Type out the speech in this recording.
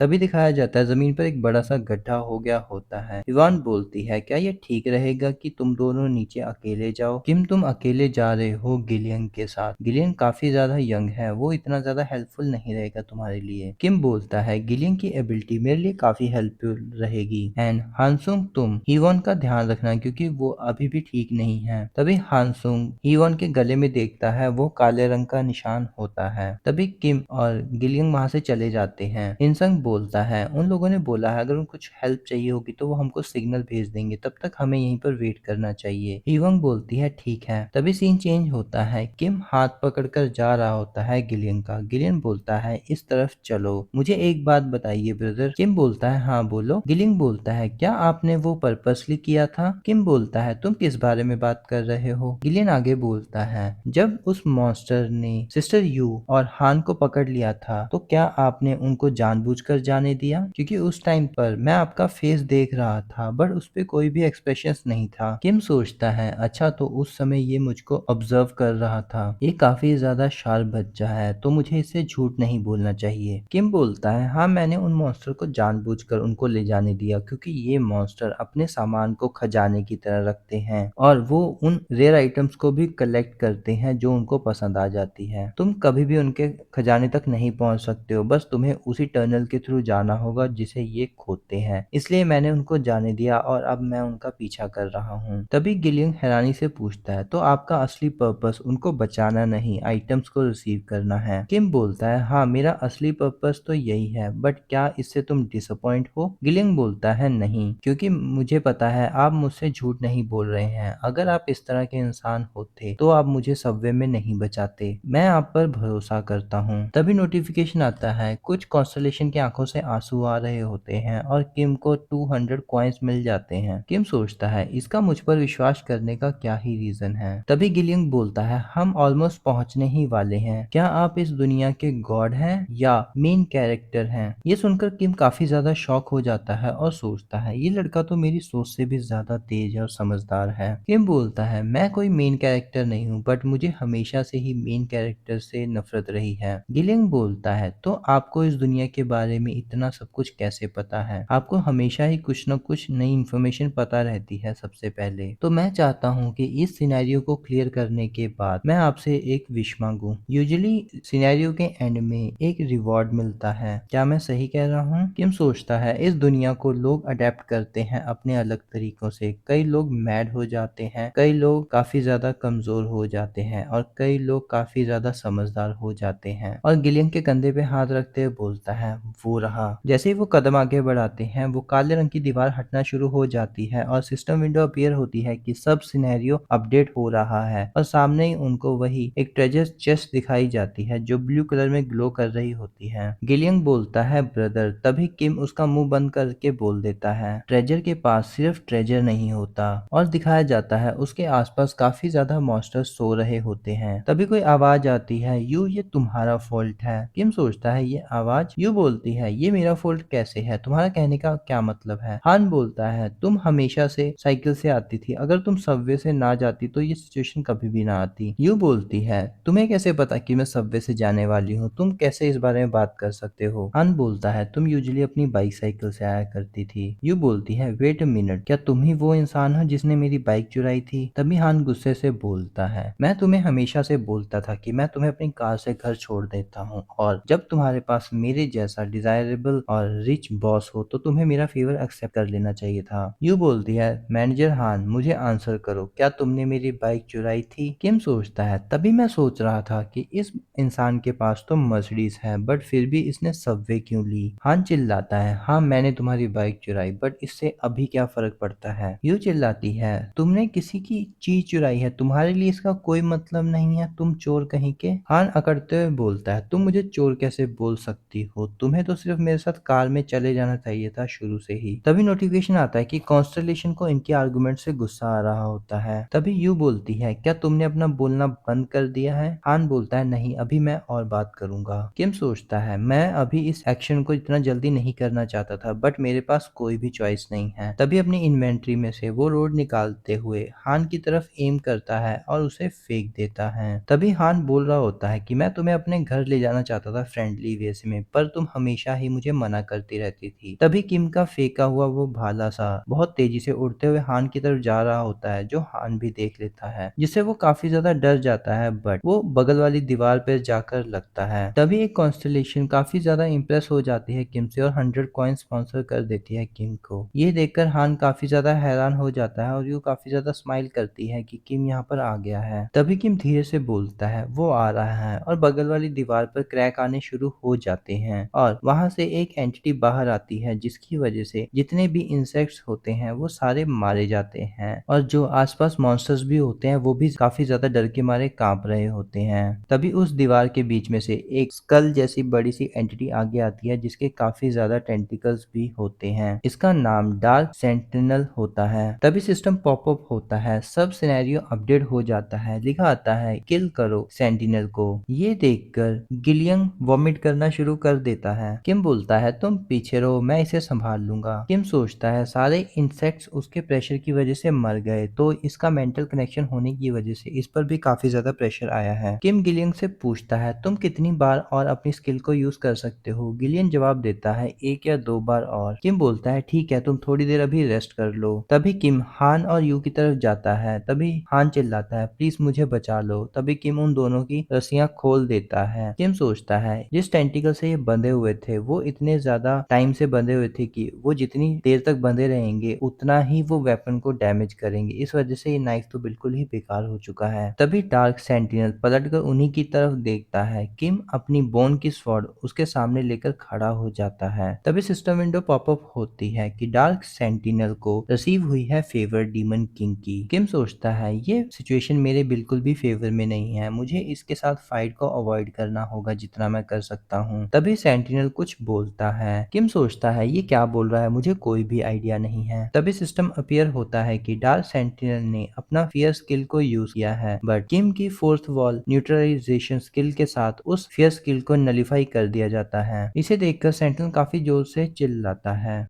तभी दिखाया जाता है जमीन पर एक बड़ा सा गड्ढा हो गया होता है। इवान बोलती है, क्या ये ठीक रहेगा कि तुम दोनों नीचे अकेले जाओ? किम, तुम अकेले जा रहे हो गिलियन के साथ। गिलियन काफी ज्यादा यंग है, वो इतना ज्यादा हेल्पफुल नहीं रहेगा तुम्हारे लिए। किम बोलता है, गिलियन की एबिलिटी मेरे लिए काफी हेल्पफुल रहेगी। एंड हानसुंग, तुम हीवॉन का ध्यान रखना क्योंकि वो अभी भी ठीक नहीं है। तभी हानसुंग हीवॉन के गले में देखता है, वो काले रंग का निशान होता है। तभी किम और गिलियन वहां से चले जाते हैं। इनसंग बोलता है, उन लोगों ने बोला है अगर उनको कुछ हेल्प चाहिए होगी तो वो हमको सिग्नल भेज देंगे, तब तक हमें यहीं पर वेट करना चाहिए। हीवॉन्ग बोलती है, ठीक है। तभी सीन चेंज होता है, किम हाथ पकड़कर जा रहा होता है गिलियन का। गिलियन बोलता है, इस तरफ चलो। मुझे एक बात बताइए ब्रदर। किम बोलता है, हाँ बोलो। गिलियन बोलता है, क्या आपने वो पर्पसली किया था? किम बोलता है, तुम किस बारे में बात कर रहे हो? गिलियन आगे बोलता है, जब उस मॉन्स्टर ने सिस्टर यू और हान को पकड़ लिया था तो क्या आपने उनको जानबूझकर जाने दिया? क्योंकि उस टाइम पर मैं आपका फेस देख रहा था बट उस पे कोई भी एक्सप्रेशन नहीं था। किम सोचता है, अच्छा तो उस समय ये मुझको ऑब्जर्व कर रहा था। ये काफी ज्यादा शार्प बच्चा है तो मुझे इसे झूठ नहीं बोलना चाहिए। किम बोलता है, हाँ मैंने उन मॉन्स्टर को जानबूझकर उनको ले जाने दिया क्योंकि ये मॉन्स्टर अपने सामान को खजाने की तरह रखते हैं और वो उन रेयर आइटम्स को भी कलेक्ट करते हैं जो उनको पसंद आ जाती है। तुम कभी भी उनके खजाने तक नहीं पहुंच सकते हो, बस तुम्हें उसी टनल के थ्रू जाना होगा जिसे ये खोदते हैं। इसलिए मैंने उनको जाने दिया और अब मैं उनका पीछा कर रहा हूँ। तभी गिलियन हैरानी से पूछता है, तो आपका असली पर्पस उनको बचाना नहीं, आइटम्स को रिसीव करना है? किम बोलता है, हाँ मेरा असली पर्पस तो यही है, बट क्या इससे तुम डिसअपॉइंट हो? गिलियन बोलता है, नहीं, क्योंकि मुझे पता है आप मुझसे झूठ नहीं बोल रहे हैं। अगर आप इस तरह के इंसान होते तो आप मुझे सबवे में नहीं बचाते। मैं आप पर भरोसा करता हूँ। तभी नोटिफिकेशन आता है, कुछ कॉन्स्टलेशन की आंखों से आंसू आ रहे होते हैं और किम को 200 कॉइन्स मिल जाते हैं। किम सोचता है, इसका मुझ पर विश्वास करने का क्या ही रीजन है। तभी गिलियन बोलता है, हम ऑलमोस्ट पहुंचने ही वाले हैं। क्या आप इस दुनिया के गॉड हैं या मेन कैरेक्टर हैं? ये सुनकर किम काफी ज्यादा शॉक हो जाता है और सोचता है, ये लड़का तो मेरी सोच से भी ज्यादा तेज और समझदार है। किम बोलता है, मैं कोई मेन कैरेक्टर नहीं हूँ बट मुझे हमेशा से ही मेन कैरेक्टर से नफरत रही है। गिलियन बोलता है, तो आपको इस दुनिया के बारे में इतना सब कुछ कैसे पता है? आपको हमेशा ही कुछ न कुछ नई इन्फॉर्मेशन पता रहती है सबसे पहले। तो मैं चाहता हूँ कि इस सिनेरियो को क्लियर करने के बाद मैं आपसे एक विश मांगू। यूजुअली सिनेरियो के एंड में एक रिवॉर्ड मिलता है, क्या मैं सही कह रहा हूँ? किम सोचता है, इस दुनिया को लोग अडेप्ट करते हैं अपने अलग तरीकों से। कई लोग मैड हो जाते हैं, कई लोग काफी ज्यादा कमजोर हो जाते हैं और कई लोग काफी ज्यादा समझदार हो जाते हैं। और गिलियन के कंधे पे हाथ रखते हुए बोलता है, वो रहा। जैसे ही वो कदम आगे बढ़ाते हैं वो काले रंग की दीवार हटना शुरू हो जाती है और सिस्टम विंडो अपीयर होती है कि सब सिनेरियो अपडेट हो रहा है और सामने ही उनको वही एक ट्रेजर चेस्ट दिखाई जाती है जो ब्लू कलर में ग्लो कर रही होती है। गिलियन बोलता है, ब्रदर। तभी किम उसका मुंह बंद करके बोल देता है, ट्रेजर के पास सिर्फ ट्रेजर नहीं होता। और दिखाया जाता है उसके आसपास काफी ज्यादा मॉन्स्टर्स सो रहे होते हैं। तभी कोई आवाज आती है, यू ये तुम्हारा फॉल्ट है। किम सोचता है, ये आवाज? यू बोलती है, ये मेरा फॉल्ट कैसे है? तुम्हारा कहने का क्या मतलब है? हान बोलता है, तुम हमेशा से साइकिल से आती थी, अगर तुम सबवे से ना जाती तो ये सिचुएशन कभी भी ना आती। यू बोलती है, तुम्हें कैसे पता कि मैं सबवे से जाने वाली हूँ? तुम कैसे इस बारे में बात कर सकते हो? हान बोलता है, तुम यूजुअली अपनी बाइक साइकिल से आया करती थी। यू बोलती है, वेट अ मिनट, क्या तुम ही वो इंसान हो जिसने मेरी बाइक चुराई थी? तभी हान गुस्से से बोलता है, मैं तुम्हें हमेशा से बोलता था कि मैं तुम्हें अपनी कार से घर छोड़ देता हूँ और जब तुम्हारे पास मेरे जैसा डिजायरेबल और रिच बॉस हो तो तुम्हें मेरा फेवर एक्सेप्ट कर लेना चाहिए था। यू बोलती है, मैनेजर हान मुझे आंसर करो, क्या तुमने मेरी बाइक चुराई थी? किम सोचता है, तभी मैं सोच रहा था कि इस इंसान के पास तो मर्सिडीज है बट फिर भी इसने सबवे क्यों ली? हान चिल्लाता है, हाँ मैंने तुम्हारी बाइक चुराई बट इससे अभी क्या फर्क पड़ता है? यू चिल्लाती है, तुमने किसी की चीज चुराई है, तुम्हारे लिए इसका कोई मतलब नहीं है, तुम चोर कहीं के। हान अकड़ते हुए बोलता है, तुम मुझे चोर कैसे बोल सकती हो? तुम्हें तो सिर्फ मेरे साथ कार में चले जाना चाहिए था शुरू से ही। तभी नोटिफिकेशन आता है कि कॉन्स्टलेशन को इनके आर्गुमेंट से गुस्सा आ रहा होता है। तभी यू बोलती है, क्या तुमने अपना बोलना बंद कर दिया है? हान बोलता है, नहीं अभी मैं और बात करूंगा। किम सोचता है, मैं अभी इस एक्शन को इतना जल्दी नहीं करना चाहता था बट मेरे पास कोई भी चॉइस नहीं है। तभी अपनी इन्वेंट्री में से वो रोड निकालते हुए हान की तरफ एम करता है और उसे फेंक देता है। तभी हान बोल रहा होता है कि मैं तुम्हें अपने घर ले जाना चाहता था फ्रेंडली वे से में, पर तुम हमेशा हमेशा ही मुझे मना करती रहती थी। तभी किम का फेंका हुआ वो भाला सा बहुत तेजी से उड़ते हुए हान की तरफ जा रहा होता है, जो हान भी देख लेता है, जिससे वो काफी ज्यादा डर जाता है, बट वो बगल वाली दीवार पर जाकर लगता है। तभी एक कॉन्स्टलेशन काफी ज्यादा इंप्रेस हो जाती है किम से और 100 कॉइन स्पॉन्सर कर देती है किम को। ये देखकर हान काफी ज्यादा हैरान हो जाता है और यू काफी ज्यादा स्माइल करती है कि किम यहाँ पर आ गया है। तभी किम धीरे से बोलता है वो आ रहा है और बगल वाली दीवार पर क्रैक आने शुरू हो जाते हैं और वहां से एक एंटिटी बाहर आती है, जिसकी वजह से जितने भी इंसेक्ट्स होते हैं वो सारे मारे जाते हैं और जो आसपास मॉन्स्टर्स भी होते हैं वो भी काफी ज्यादा डर के मारे कांप रहे होते हैं। तभी उस दीवार के बीच में से एक स्कल जैसी बड़ी सी एंटिटी आगे आती है, जिसके काफी ज्यादा टेंटिकल्स भी होते हैं। इसका नाम डार्क सेंटिनल होता है। तभी सिस्टम पॉपअप होता है, सब सिनेरियो अपडेट हो जाता है, लिखा आता है किल करो सेंटिनल को। ये देखकर गिलियन वॉमिट करना शुरू कर देता है। किम बोलता है तुम पीछे रहो, मैं इसे संभाल लूंगा। किम सोचता है सारे इंसेक्ट्स उसके प्रेशर की वजह से मर गए, तो इसका मेंटल कनेक्शन होने की वजह से इस पर भी काफी ज्यादा प्रेशर आया है। किम गिलियन से पूछता है तुम कितनी बार और अपनी स्किल को यूज कर सकते हो। गिलियन जवाब देता है 1 या 2 बार और। किम बोलता है ठीक है, तुम थोड़ी देर अभी रेस्ट कर लो। तभी किम हान और यू की तरफ जाता है। तभी हान चिल्लाता है प्लीज मुझे बचा लो। तभी किम उन दोनों की रस्सियां खोल देता है। किम सोचता है जिस टेंटिकल से ये बंधे हुए थे वो इतने ज्यादा टाइम से बंधे हुए थे कि वो जितनी देर तक बंधे रहेंगे उतना ही वो वेपन को डैमेज करेंगे। इस वजह से ये नाइफ तो बिल्कुल ही बेकार हो चुका है। तभी डार्क सेंटिनल पलटकर उन्हीं की तरफ देखता है। किम अपनी बोन की स्वॉर्ड उसके सामने लेकर खड़ा हो जाता है। तभी सिस्टम विंडो पॉपअप होती है कि डार्क सेंटिनल को रिसीव हुई है फेवर डीमन किंग की। किम सोचता है ये सिचुएशन मेरे बिल्कुल भी फेवर में नहीं है, मुझे इसके साथ फाइट को अवॉइड करना होगा जितना मैं कर सकता हूँ। तभी सेंटिनल कुछ बोलता है। किम सोचता है ये क्या बोल रहा है, मुझे कोई भी आइडिया नहीं है। तभी सिस्टम अपीयर होता है कि डार्क सेंटिनल ने अपना फियर स्किल को यूज किया है, बट किम की फोर्थ वॉल न्यूट्रलाइजेशन स्किल के साथ उस फियर स्किल को नलीफाई कर दिया जाता है। इसे देखकर सेंटिनल काफी जोर से चिल्लाता है।